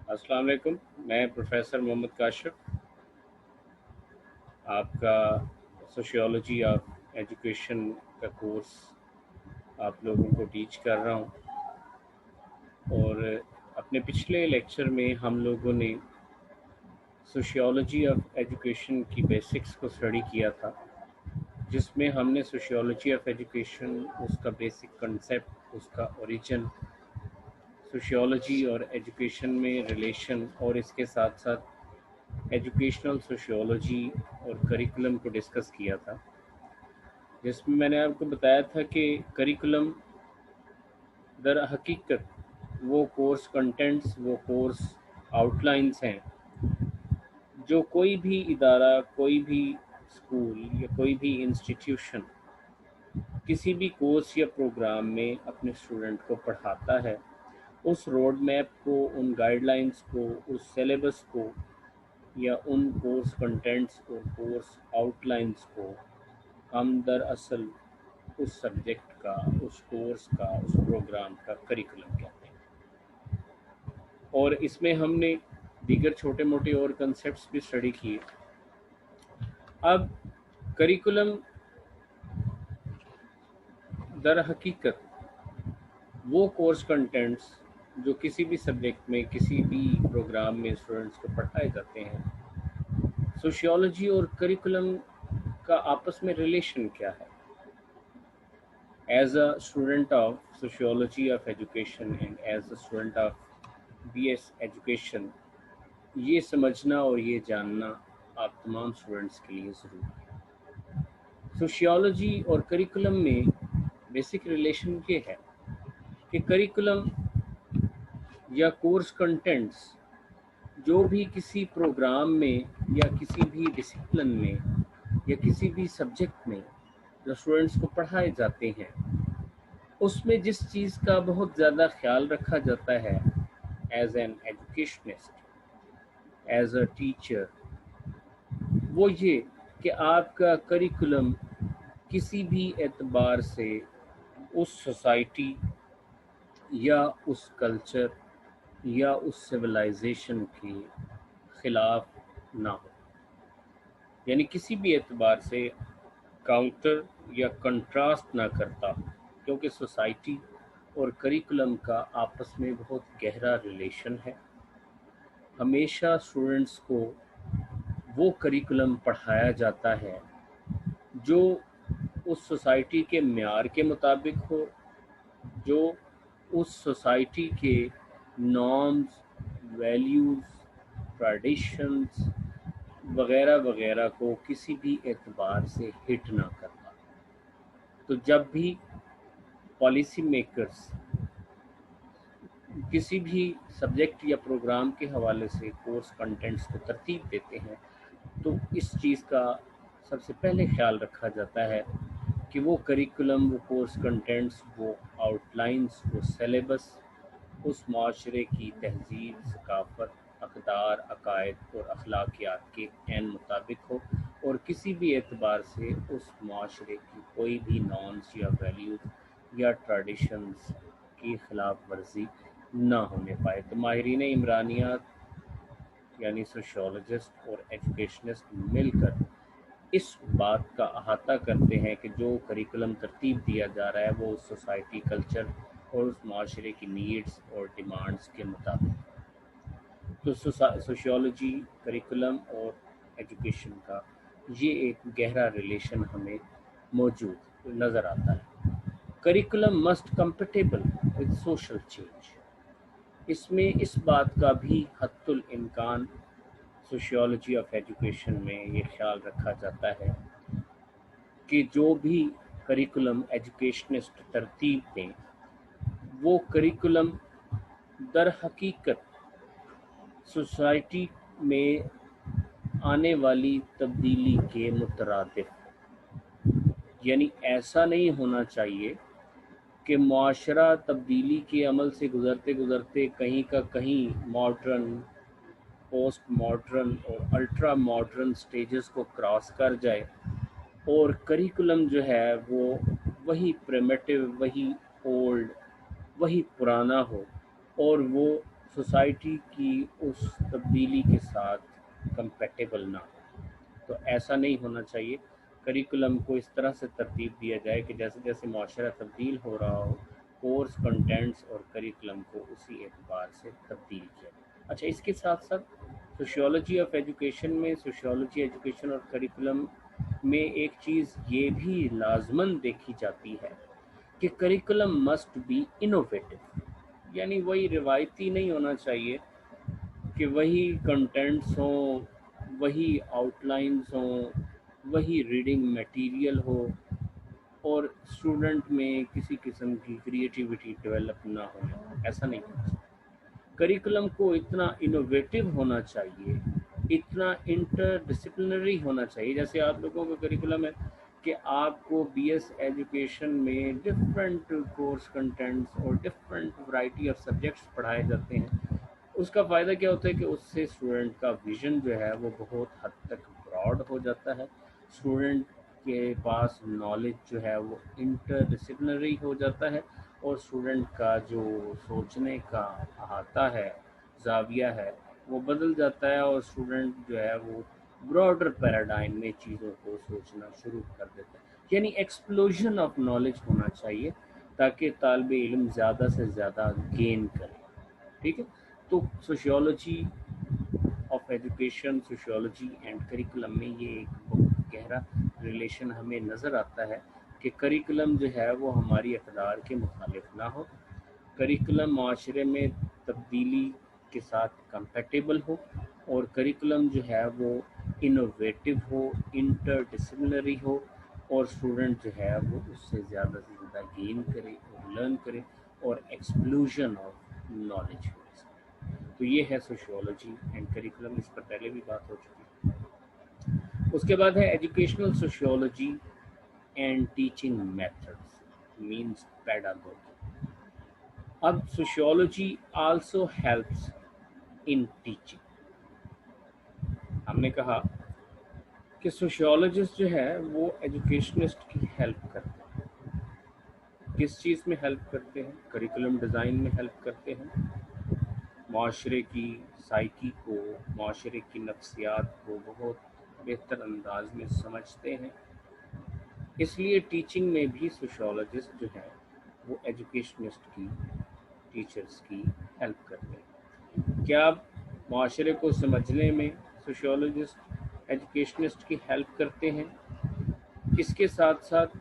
अस्सलाम वालेकुम। मैं प्रोफेसर मोहम्मद काशिफ आपका सोशियोलॉजी ऑफ एजुकेशन का कोर्स आप लोगों को टीच कर रहा हूँ। और अपने पिछले लेक्चर में हम लोगों ने सोशियोलॉजी ऑफ एजुकेशन की बेसिक्स को स्टडी किया था, जिसमें हमने सोशियोलॉजी ऑफ एजुकेशन, उसका बेसिक कंसेप्ट, उसका ओरिजिन, सोशियोलॉजी और एजुकेशन में रिलेशन, और इसके साथ साथ एजुकेशनल सोशियोलॉजी और करिकुलम को डिस्कस किया था, जिसमें मैंने आपको बताया था कि करिकुलम दर हकीकत वो कोर्स कंटेंट्स, वो कोर्स आउटलाइंस हैं जो कोई भी इदारा, कोई भी स्कूल या कोई भी इंस्टीट्यूशन किसी भी कोर्स या प्रोग्राम में अपने स्टूडेंट को पढ़ाता है। उस रोड मैप को, उन गाइडलाइंस को, उस सिलेबस को या उन कोर्स कंटेंट्स और कोर्स आउटलाइंस को हम दरअसल उस सब्जेक्ट का, उस कोर्स का, उस प्रोग्राम का करिकुलम कहते हैं। और इसमें हमने दीगर छोटे मोटे और कंसेप्ट्स भी स्टडी किए। अब करिकुलम दर हकीकत वो कोर्स कंटेंट्स जो किसी भी सब्जेक्ट में, किसी भी प्रोग्राम में स्टूडेंट्स को पढ़ाए जाते हैं। सोशियोलॉजी और करिकुलम का आपस में रिलेशन क्या है? As a student of sociology of education and as a student of BS education, ये समझना और ये जानना आप तमाम स्टूडेंट्स के लिए ज़रूरी है। सोशियोलॉजी और करिकुलम में बेसिक रिलेशन ये है कि करिकुलम या कोर्स कंटेंट्स जो भी किसी प्रोग्राम में या किसी भी डिसिप्लिन में या किसी भी सब्जेक्ट में जो स्टूडेंट्स को पढ़ाए जाते हैं, उसमें जिस चीज़ का बहुत ज़्यादा ख्याल रखा जाता है as an educationist, as a teacher, वो ये कि आपका करिकुलम किसी भी एतबार से उस सोसाइटी या उस कल्चर या उस सिविलाइजेशन के ख़िलाफ़ ना हो, यानी किसी भी एतबार से काउंटर या कंट्रास्ट ना करता हो, क्योंकि सोसाइटी और करिकुलम का आपस में बहुत गहरा रिलेशन है। हमेशा स्टूडेंट्स को वो करिकुलम पढ़ाया जाता है जो उस सोसाइटी के मेयार के मुताबिक हो, जो उस सोसाइटी के नॉर्म्स, वैल्यूज़, ट्रेडिशंस वगैरह वगैरह को किसी भी एतबार से हिट ना करता। तो जब भी पॉलिसी मेकर्स किसी भी सब्जेक्ट या प्रोग्राम के हवाले से कोर्स कंटेंट्स को तरतीब देते हैं, तो इस चीज़ का सबसे पहले ख्याल रखा जाता है कि वो करिकुलम, वो कोर्स कंटेंट्स, वो आउटलाइंस, वो सिलेबस उस माशरे की तहजीब, सकाफ़त, अक़दार, अकायद और अखलाकियात के ऐन मुताबिक हो, और किसी भी एतबार से उस माशरे की कोई भी नॉर्म्स या वैल्यूज़ या ट्रेडिशंस की खिलाफ वर्जी ना होने पाए। तो माहिरीन इमरानियात यानी सोशियोलॉजिस्ट और एजुकेशनिस्ट मिलकर इस बात का अहाता करते हैं कि जो करिकुलम तरतीब दिया जा रहा है वो उस सोसाइटी, कल्चर और उस माशरे की नीड्स और डिमांड्स के मुताबिक। तो सोशियोलॉजी, करिकुलम और एजुकेशन का ये एक गहरा रिलेशन हमें मौजूद नज़र आता है। Curriculum must compatible with social change. इसमें इस बात का भी हत्तुल इम्कान सोशियोलॉजी ऑफ एजुकेशन में ये ख्याल रखा जाता है कि जो भी करिकुलम एजुकेशनिस्ट तरतीब दें, वो करिकुलम दर हकीकत सोसाइटी में आने वाली तब्दीली के मुतरादिफ, यानी ऐसा नहीं होना चाहिए कि मुआशरा तब्दीली के अमल से गुज़रते गुज़रते कहीं का कहीं मॉडर्न, पोस्ट मॉडर्न और अल्ट्रा मॉडर्न स्टेजेस को क्रॉस कर जाए और करिकुलम जो है वो वही प्रिमिटिव, वही ओल्ड, वही पुराना हो, और वो सोसाइटी की उस तब्दीली के साथ कंपैटिबल ना हो। तो ऐसा नहीं होना चाहिए। करिकुलम को इस तरह से तरतीब दिया जाए कि जैसे जैसे माशरा तब्दील हो रहा हो, कोर्स कंटेंट्स और करिकुलम को उसी एतबार से तब्दील किया जाए। अच्छा, इसके साथ साथ सोशियोलॉजी ऑफ एजुकेशन में सोशियोलॉजी एजुकेशन और करिकुलम में एक चीज़ ये भी लाजमन देखी जाती है कि करिकुलम मस्ट बी इनोवेटिव, यानी वही रिवायती नहीं होना चाहिए कि वही कंटेंट्स हों, वही आउटलाइंस हों, वही रीडिंग मटेरियल हो और स्टूडेंट में किसी किस्म की क्रिएटिविटी डेवलप ना हो। ऐसा नहीं होना चाहिए। करिकुलम को इतना इनोवेटिव होना चाहिए, इतना इंटर डिसिप्लिनरी होना चाहिए। जैसे आप लोगों का करिकुलम है कि आपको बीएस एजुकेशन में डिफरेंट कोर्स कंटेंट्स और डिफरेंट वैरायटी ऑफ सब्जेक्ट्स पढ़ाए जाते हैं। उसका फ़ायदा क्या होता है कि उससे स्टूडेंट का विज़न जो है वो बहुत हद तक ब्रॉड हो जाता है। स्टूडेंट के पास नॉलेज जो है वो इंटरडिसिप्लिनरी हो जाता है और स्टूडेंट का जो सोचने का अहाता है, ज़ाविया है, वो बदल जाता है और स्टूडेंट जो है वो ब्रॉडर पैराडाइम में चीज़ों को सोचना शुरू कर देता है। यानी एक्सप्लोजन ऑफ नॉलेज होना चाहिए ताकि तालिब इल्म ज़्यादा से ज़्यादा गेन करे। ठीक है। तो sociology of education, sociology and curriculum में ये एक बहुत गहरा रिलेशन हमें नज़र आता है कि करिकुलम जो है वो हमारी अक़दार के मुखालिफ ना हो, करिकुलम माशरे में तब्दीली के साथ कंपैटिबल हो और करिकुलम जो है वो इनोवेटिव हो, इंटरडिसिप्लिनरी हो और स्टूडेंट जो है वो उससे ज़्यादा से ज़्यादा गेन करे और लर्न करे और एक्सप्लोजन ऑफ नॉलेज हो। तो ये है सोशियोलॉजी एंड करिकुलम, इस पर पहले भी बात हो चुकी है। उसके बाद है educational sociology and teaching methods, means pedagogy. अब sociology also helps in teaching. हमने कहा कि सोशियोलॉजिस्ट जो है वो एजुकेशनिस्ट की हेल्प करते हैं। किस चीज़ में हेल्प करते हैं? करिकुलम डिज़ाइन में हेल्प करते हैं, माशरे की साइकी को, माशरे की नफ्सियात को बहुत बेहतर अंदाज में समझते हैं। इसलिए टीचिंग में भी सोशियोलॉजिस्ट जो है वो एजुकेशनिस्ट की, टीचर्स की हेल्प करते हैं। क्या माशरे को समझने में सोशियोलॉजिस्ट एजुकेशनिस्ट की हेल्प करते हैं? इसके साथ साथ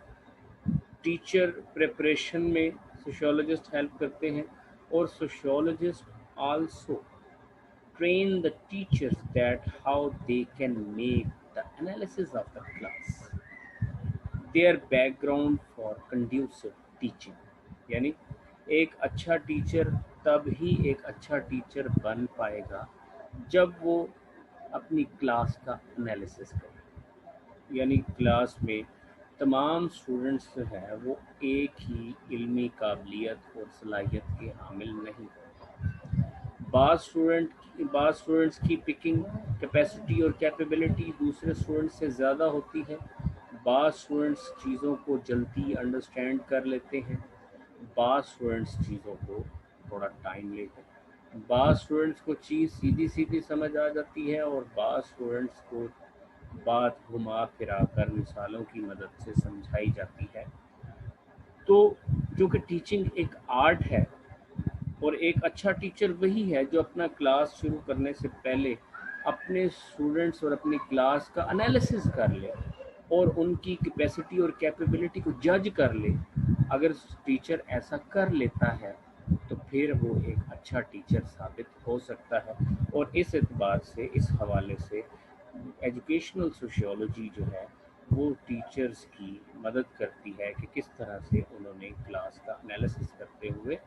टीचर प्रिपरेशन में सोशियोलॉजिस्ट हेल्प करते हैं और sociologist also train the teachers that how they can make the analysis of the class, their background for conducive teaching। यानी एक अच्छा टीचर तब ही एक अच्छा टीचर बन पाएगा जब वो अपनी क्लास का एनालिसिस करे। यानी क्लास में तमाम स्टूडेंट्स जो है वो एक ही इल्मी काबिलियत और सलाहियत के हामिल नहीं होते। बाज़ स्टूडेंट्स की पिकिंग कैपेसिटी और कैपेबिलिटी दूसरे स्टूडेंट्स से ज़्यादा होती है। बाज़ स्टूडेंट्स चीज़ों को जल्दी अंडरस्टैंड कर लेते हैं, बाज़ स्टूडेंट्स चीज़ों को थोड़ा टाइम लेते हैं। बाज़ स्टूडेंट्स को चीज़ सीधी सीधी समझ आ जाती है और बाज़ स्टूडेंट्स को बात घुमा फिरा कर मिसालों की मदद से समझाई जाती है। तो क्योंकि टीचिंग एक आर्ट है और एक अच्छा टीचर वही है जो अपना क्लास शुरू करने से पहले अपने स्टूडेंट्स और अपनी क्लास का एनालिसिस कर ले और उनकी कैपेसिटी और कैपेबिलिटी को जज कर ले। अगर टीचर ऐसा कर लेता है तो फिर वो एक अच्छा टीचर साबित हो सकता है। और इस एतबार से, इस हवाले से एजुकेशनल सोशियोलॉजी जो है वो टीचर्स की मदद करती है कि किस तरह से उन्होंने क्लास का एनालिसिस करते हुए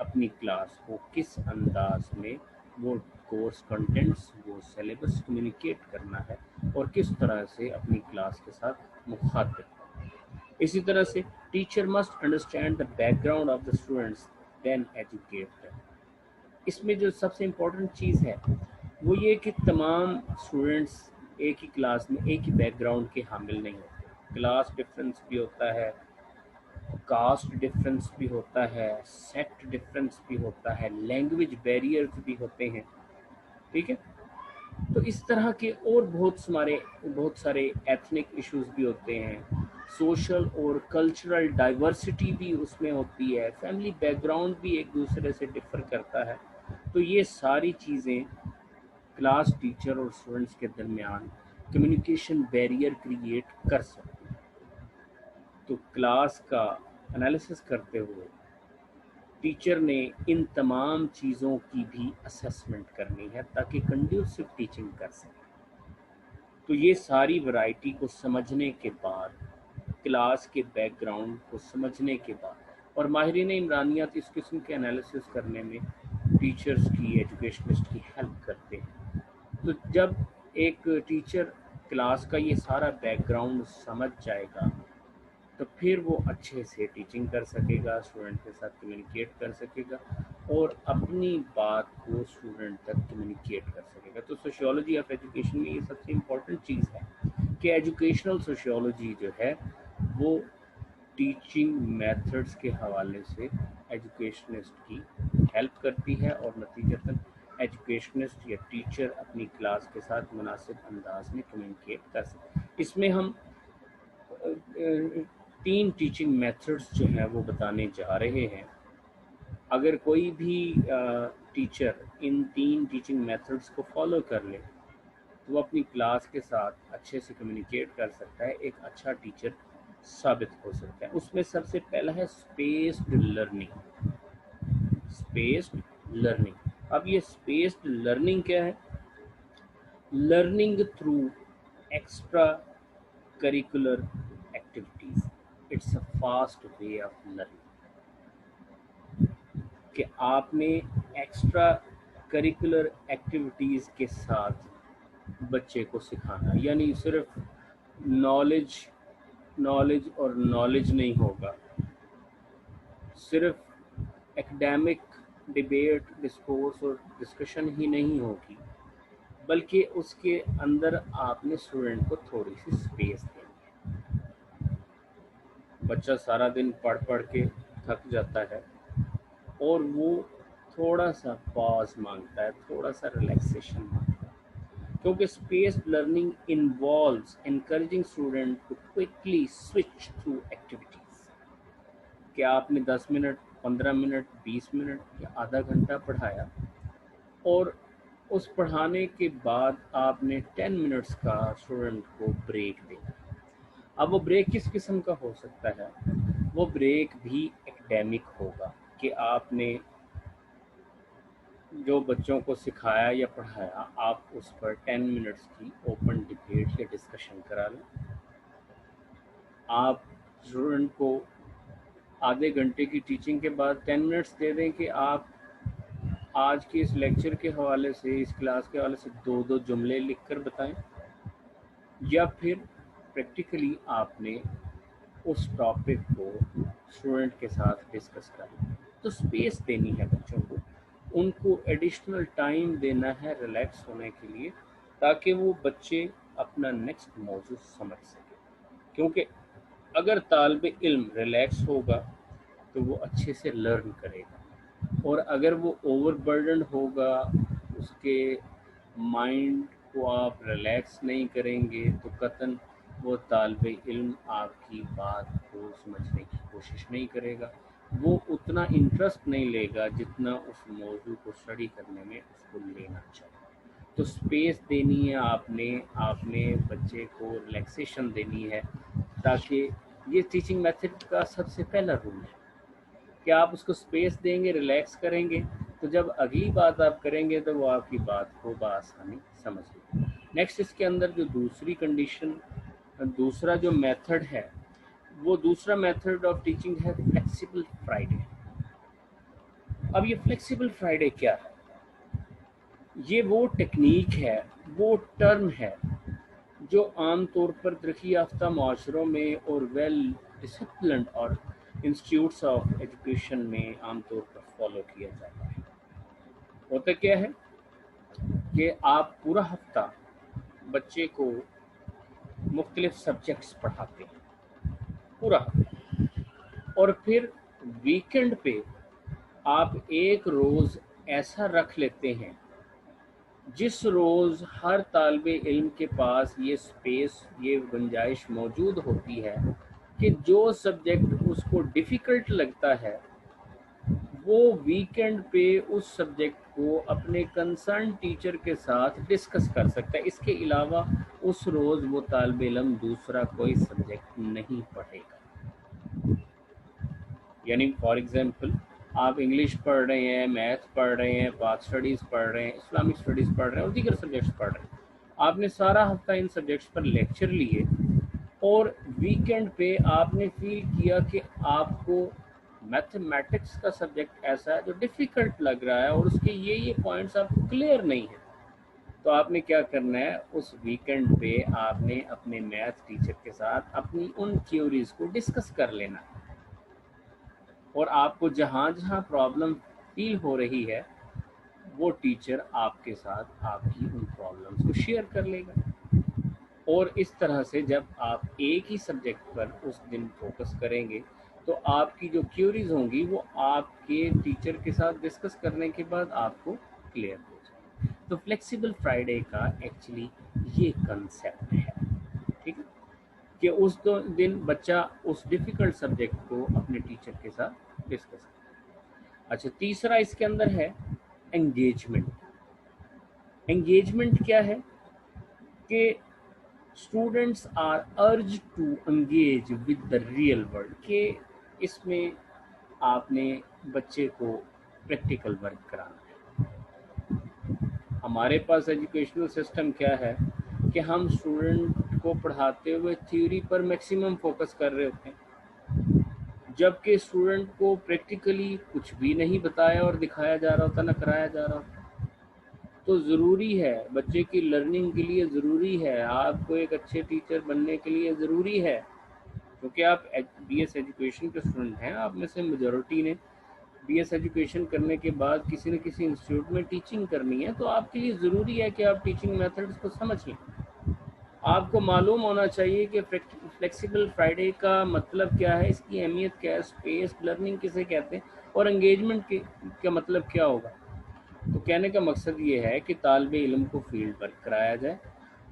अपनी क्लास को किस अंदाज में वो कोर्स कंटेंट्स, वो सिलेबस कम्युनिकेट करना है और किस तरह से अपनी क्लास के साथ मुखातिब। इसी तरह से teacher must understand the background of the students then educate them. इसमें जो सबसे इम्पोर्टेंट चीज़ है वो ये कि तमाम स्टूडेंट्स एक ही क्लास में एक ही बैकग्राउंड के हामिल नहीं होते। क्लास डिफरेंस भी होता है, کاسٹ ڈفرینس بھی ہوتا ہے، سیکٹ ڈفرینس بھی ہوتا ہے، لینگویج بیریئرز بھی ہوتے ہیں، ٹھیک ہے. تو اس طرح کے اور بہت سارے ایتھنک ایشوز بھی ہوتے ہیں، سوشل اور کلچرل ڈائیورسٹی بھی اس میں ہوتی ہے، فیملی بیک گراؤنڈ بھی ایک دوسرے سے ڈفر کرتا ہے. تو یہ ساری چیزیں کلاس ٹیچر اور اسٹوڈنٹس کے درمیان کمیونیکیشن بیریئر کریٹ کر سکتی ہیں. تو کلاس کا انالیسس کرتے ہوئے ٹیچر نے ان تمام چیزوں کی بھی اسیسمنٹ کرنی ہے تاکہ کنڈیوسو ٹیچنگ کر سکے. تو یہ ساری ورائٹی کو سمجھنے کے بعد، کلاس کے بیک گراؤنڈ کو سمجھنے کے بعد، اور ماہرین عمرانیات اس قسم کے انالیسس کرنے میں ٹیچرز کی، ایجوکیشنسٹ کی ہیلپ کرتے ہیں. تو جب ایک ٹیچر کلاس کا یہ سارا بیک گراؤنڈ سمجھ جائے گا تو پھر وہ اچھے سے ٹیچنگ کر سکے گا، اسٹوڈنٹ کے ساتھ کمیونیکیٹ کر سکے گا اور اپنی بات کو اسٹوڈنٹ تک کمیونیکیٹ کر سکے گا. تو سوشیولوجی آف ایجوکیشن میں یہ سب سے امپورٹنٹ چیز ہے کہ ایجوکیشنل سوشیولوجی جو ہے وہ ٹیچنگ میتھڈس کے حوالے سے ایجوکیشنسٹ کی ہیلپ کرتی ہے اور نتیجتاً ایجوکیشنسٹ یا ٹیچر اپنی کلاس کے ساتھ مناسب انداز میں کمیونیکیٹ کر سکتے. اس میں ہم 3 ٹیچنگ میتھڈس جو ہیں وہ بتانے جا رہے ہیں. اگر کوئی بھی ٹیچر ان 3 ٹیچنگ میتھڈس کو فالو کر لے تو وہ اپنی کلاس کے ساتھ اچھے سے کمیونیکیٹ کر سکتا ہے، ایک اچھا ٹیچر ثابت ہو سکتا ہے. اس میں سب سے پہلا ہے اسپیسڈ لرننگ. Spaced learning. اب یہ اسپیسڈ لرننگ کیا ہے؟ Learning through extra curricular activities. It's a fast way of learning. کہ آپ نے ایکسٹرا کریکولر ایکٹیویٹیز کے ساتھ بچے کو سکھانا، یعنی صرف نالج اور نالج نہیں ہوگا، صرف ایکڈیمک ڈیبیٹ، ڈسکورس اور ڈسکشن ہی نہیں ہوگی، بلکہ اس کے اندر آپ نے اسٹوڈنٹ کو تھوڑی سی اسپیس دینی ہے. بچہ سارا دن پڑھ کے تھک جاتا ہے اور وہ تھوڑا سا پاز مانگتا ہے، تھوڑا سا ریلیکسیشن مانگتا ہے. کیونکہ spaced learning involves encouraging student to quickly switch through activities. کہ آپ نے 10 منٹ، 15 منٹ، 20 منٹ یا آدھا گھنٹہ پڑھایا اور اس پڑھانے کے بعد آپ نے 10 منٹس کا اسٹوڈنٹ کو بریک دیا. اب وہ بریک کس قسم کا ہو سکتا ہے؟ وہ بریک بھی ایکڈیمک ہوگا کہ آپ نے جو بچوں کو سکھایا یا پڑھایا، آپ اس پر 10 منٹس کی اوپن ڈبیٹ یا ڈسکشن کرا لیں. آپ اسٹوڈنٹ کو آدھے گھنٹے کی ٹیچنگ کے بعد 10 منٹس دے دیں کہ آپ آج کے اس لیکچر کے حوالے سے، اس کلاس کے حوالے سے 2 جملے لکھ کر بتائیں، یا پھر پریکٹیکلی آپ نے اس ٹاپک کو اسٹوڈنٹ کے ساتھ ڈسکس کرنا. تو اسپیس دینی ہے بچوں کو، ان کو ایڈیشنل ٹائم دینا ہے ریلیکس ہونے کے لیے تاکہ وہ بچے اپنا نیکسٹ موضوع سمجھ سکیں. کیونکہ اگر طالب علم ریلیکس ہوگا تو وہ اچھے سے لرن کرے گا، اور اگر وہ اوور برڈن ہوگا، اس کے مائنڈ کو آپ ریلیکس نہیں کریں گے تو قطعاً وہ طالب علم آپ کی بات کو سمجھنے کی کوشش نہیں کرے گا، وہ اتنا انٹرسٹ نہیں لے گا جتنا اس موضوع کو اسٹڈی کرنے میں اس کو لینا چاہیے. تو اسپیس دینی ہے آپ نے بچے کو ریلیکسیشن دینی ہے، تاکہ یہ ٹیچنگ میتھڈ کا سب سے پہلا رول ہے کہ آپ اس کو اسپیس دیں گے، ریلیکس کریں گے، تو جب اگلی بات آپ کریں گے تو وہ آپ کی بات کو بآسانی سمجھ لیں گے. نیکسٹ اس کے اندر جو دوسری کنڈیشن، دوسرا جو میتھڈ ہے، وہ دوسرا میتھڈ آف ٹیچنگ ہے فلیکسیبل فرائیڈے. اب یہ فلیکسیبل فرائیڈے کیا ہے؟ یہ وہ ٹیکنیک ہے، وہ ٹرم ہے جو عام طور پر ترقی یافتہ معاشروں میں اور ویل ڈسپلنڈ اور انسٹیٹیوٹس آف ایجوکیشن میں عام طور پر فالو کیا جاتا ہے. ہوتا کیا ہے کہ آپ پورا ہفتہ بچے کو مختلف سبجیکٹس پڑھاتے ہیں، پورا ہفتہ، और फिर वीकेंड पे आप एक रोज़ ऐसा रख लेते हैं जिस रोज़ हर तालिबे इल्म के पास ये स्पेस, ये गुंजाइश मौजूद होती है कि जो सब्जेक्ट उसको डिफ़िकल्ट लगता है वो वीकेंड पे उस सब्जेक्ट को अपने कंसर्न टीचर के साथ डिस्कस कर सकता है। इसके अलावा उस रोज़ वो तालिबे इल्म दूसरा कोई सब्जेक्ट नहीं पढ़ेगा। यानी फॉर एग्जांपल आप इंग्लिश पढ़ रहे हैं, मैथ पढ़ रहे हैं, पाक स्टडीज़ पढ़ रहे हैं, इस्लामिक स्टडीज़ पढ़ रहे हैं और दीगर सब्जेक्ट्स पढ़ रहे हैं। आपने सारा हफ्ता इन सब्जेक्ट्स पर लेक्चर लिए और वीकेंड पे आपने फील किया कि आपको मैथमेटिक्स का सब्जेक्ट ऐसा है जो डिफ़िकल्ट लग रहा है और उसके ये पॉइंट्स आपको क्लियर नहीं है। तो आपने क्या करना है, उस वीकेंड पे आपने अपने मैथ टीचर के साथ अपनी उन थ्योरीज़ को डिस्कस कर लेना है और आपको जहाँ जहाँ प्रॉब्लम फील हो रही है वो टीचर आपके साथ आपकी उन प्रॉब्लम्स को शेयर कर लेगा। और इस तरह से जब आप एक ही सब्जेक्ट पर उस दिन फोकस करेंगे तो आपकी जो क्यूरीज होंगी वो आपके टीचर के साथ डिस्कस करने के बाद आपको क्लियर हो जाए। तो फ्लेक्सिबल फ्राइडे का एक्चुअली ये कंसेप्ट है, ठीक है, कि उस दिन बच्चा उस डिफ़िकल्ट सब्जेक्ट को अपने टीचर के साथ डिस्कस करे। अच्छा, तीसरा इसके अंदर है एंगेजमेंट। एंगेजमेंट क्या है कि students are urge to engage with the real world, के इसमें आपने बच्चे को प्रैक्टिकल वर्क कराना है। हमारे पास एजुकेशनल सिस्टम क्या है कि हम स्टूडेंट को पढ़ाते हुए थ्योरी पर मैक्सिमम फोकस कर रहे होते हैं, जबकि स्टूडेंट को प्रैक्टिकली कुछ भी नहीं बताया और दिखाया जा रहा होता, ना कराया जा रहा होता। तो ज़रूरी है बच्चे की लर्निंग के लिए, ज़रूरी है आपको एक अच्छे टीचर बनने के लिए, ज़रूरी है क्योंकि आप बीएस एजुकेशन के स्टूडेंट हैं। आप में से मेजॉरिटी ने बीएस एजुकेशन करने के बाद किसी न किसी इंस्टीट्यूट में टीचिंग करनी है, तो आपके लिए ज़रूरी है कि आप टीचिंग मेथड्स को समझ लें। आपको मालूम होना चाहिए कि फ्लेक्सिबल फ्राइडे का मतलब क्या है, इसकी अहमियत क्या है, स्पेस लर्निंग किसे कहते हैं और एंगेजमेंट का मतलब क्या होगा। तो कहने का मकसद ये है कि तालिबे इल्म को फील्ड वर्क कराया जाए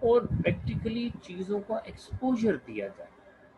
और प्रैक्टिकली चीज़ों का एक्सपोजर दिया जाए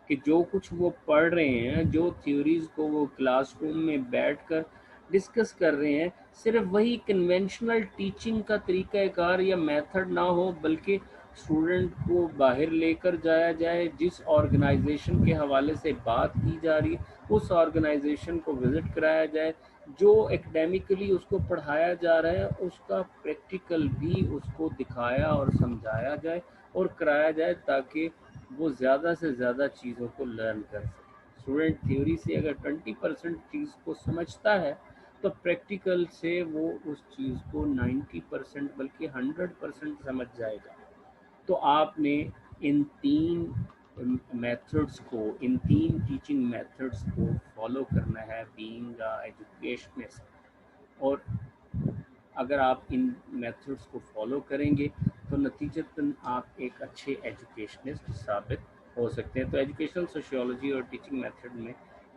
कि जो कुछ वो पढ़ रहे हैं, जो थ्योरीज़ को वो क्लासरूम में बैठकर डिस्कस कर रहे हैं, सिर्फ वही कन्वेंशनल टीचिंग का तरीक़ाकार या मेथड ना हो, बल्कि स्टूडेंट को बाहर लेकर जाया जाए। जिस ऑर्गेनाइजेशन के हवाले से बात की जा रही है उस ऑर्गेनाइजेशन को विज़िट कराया जाए, जो एकेडमिकली उसको पढ़ाया जा रहा है उसका प्रैक्टिकल भी उसको दिखाया और समझाया जाए और कराया जाए, ताकि वो ज़्यादा से ज़्यादा चीज़ों को लर्न कर सके। स्टूडेंट थ्योरी से अगर 20% चीज़ को समझता है तो प्रैक्टिकल से वो उस चीज़ को 90% बल्कि 100% समझ जाएगा। तो आपने इन तीन मेथड्स को, इन तीन टीचिंग मेथड्स को फॉलो करना है बीइंग अ एजुकेशनिस्ट। और अगर आप इन मेथड्स को फॉलो करेंगे तो नतीजतन आप एक अच्छे एजुकेशनिस्ट साबित हो सकते हैं। तो एजुकेशनल सोशियोलॉजी और टीचिंग मेथड में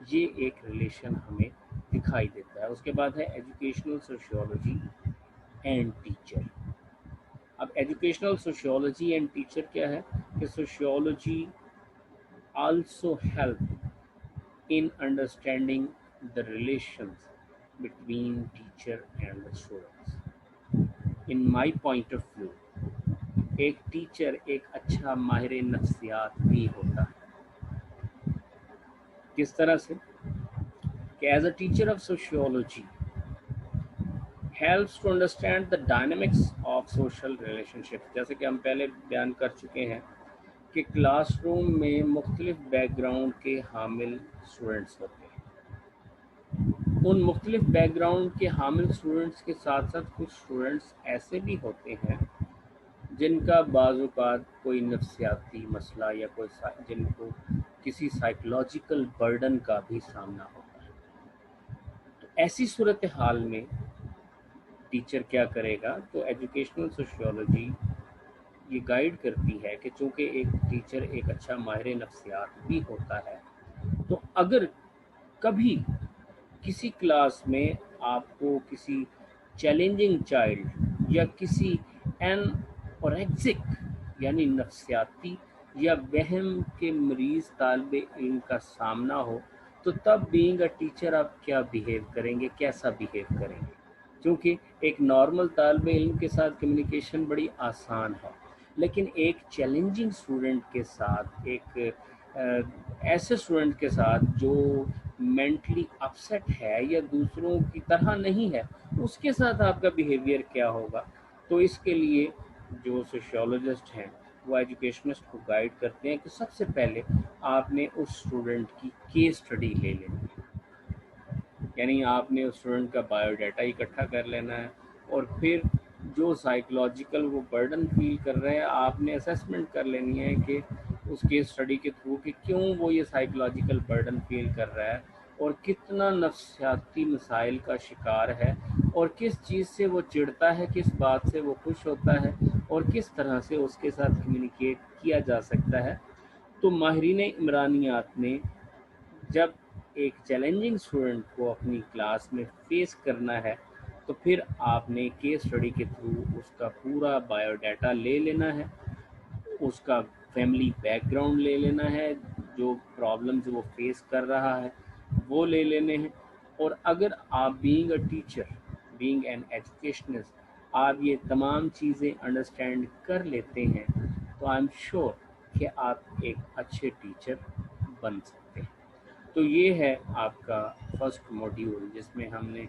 ये एक रिलेशन हमें दिखाई देता है। उसके बाद है एजुकेशनल सोशियोलॉजी एंड टीचर। अब एजुकेशनल सोशियोलॉजी एंड टीचर क्या है कि sociology also help in understanding the relations between teacher and the students. In my point of view, एक टीचर एक अच्छा माहिर नफ्सियात भी होता है। किस तरह से कि as a teacher of sociology helps to understand the dynamics of social relationships। जैसे कि हम पहले बयान कर चुके हैं कि क्लासरूम में मुख्तलिफ बैकग्राउंड के हामिल स्टूडेंट्स होते हैं। उन मुख्तलिफ बैकग्राउंड के हामिल स्टूडेंट्स के साथ साथ कुछ स्टूडेंट्स ऐसे भी होते हैं जिनका बाज़-औक़ात कोई नफ्सियाती मसला या कोई जिनको किसी साइकोलॉजिकल बर्डन का भी सामना होता है। तो ऐसी सूरत हाल में टीचर क्या करेगा, तो एजुकेशनल सोशियोलॉजी ये गाइड करती है कि चूँकि एक टीचर एक अच्छा माहिर नफ्सियात भी होता है, तो अगर कभी किसी क्लास में आपको किसी चैलेंजिंग चाइल्ड या किसी एनोरेक्सिक यानी नफसियाती या वहम के मरीज तालब इल्म का सामना हो, तो तब बीइंग अ टीचर आप क्या बिहेव करेंगे, कैसा बिहेव करेंगे? क्योंकि एक नॉर्मल तालब इल्म के साथ कम्युनिकेशन बड़ी आसान है, लेकिन एक चैलेंजिंग स्टूडेंट के साथ, एक ऐसे स्टूडेंट के साथ जो मेंटली अपसेट है या दूसरों की तरह नहीं है, उसके साथ आपका बिहेवियर क्या होगा? तो इसके लिए जो सोशियोलॉजिस्ट हैं वो एजुकेशनिस्ट को गाइड करते हैं कि सबसे पहले आपने उस स्टूडेंट की केस स्टडी ले लेनी है, यानी आपने उस स्टूडेंट का बायोडाटा इकट्ठा कर लेना है, और फिर जो साइकोलॉजिकल वो बर्डन फील कर रहे हैं आपने असेसमेंट कर लेनी है कि उस केस स्टडी के थ्रू कि क्यों वो ये साइकोलॉजिकल बर्डन फील कर रहा है और कितना नफ्सियाती मसाइल का शिकार है, और किस चीज़ से वो चिढ़ता है, किस बात से वो खुश होता है, और किस तरह से उसके साथ कम्युनिकेट किया जा सकता है। तो माहिरीन इमरानियात ने जब एक चैलेंजिंग स्टूडेंट को अपनी क्लास में फेस करना है, तो फिर आपने केस स्टडी के थ्रू उसका पूरा बायोडाटा ले लेना है, उसका फैमिली बैकग्राउंड ले लेना है, जो प्रॉब्लम्स वो फेस कर रहा है वो ले लेने हैं। और अगर आप being a teacher, being an educationist, आप ये तमाम चीज़ें अंडरस्टैंड कर लेते हैं, तो आई एम श्योर कि आप एक अच्छे टीचर बन सकते हैं। तो ये है आपका फर्स्ट मॉड्यूल, जिसमें हमने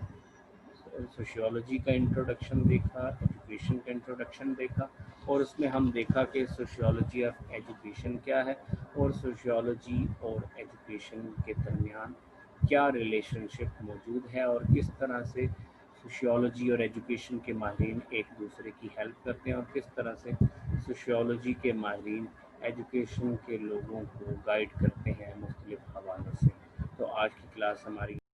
सोशियोलॉजी का इंट्रोडक्शन देखा, एजुकेशन का इंट्रोडक्शन देखा, और उसमें हम देखा कि सोशियोलॉजी ऑफ एजुकेशन क्या है और सोशियोलॉजी और एजुकेशन के दरमियान क्या रिलेशनशिप मौजूद है, और किस तरह से सोशियोलॉजी और एजुकेशन के माहिरीन एक दूसरे की हेल्प करते हैं, और किस तरह से सोशियोलॉजी के माहिरीन एजुकेशन के लोगों को गाइड करते हैं मुख्तलिफ हवालों से। तो आज की क्लास हमारी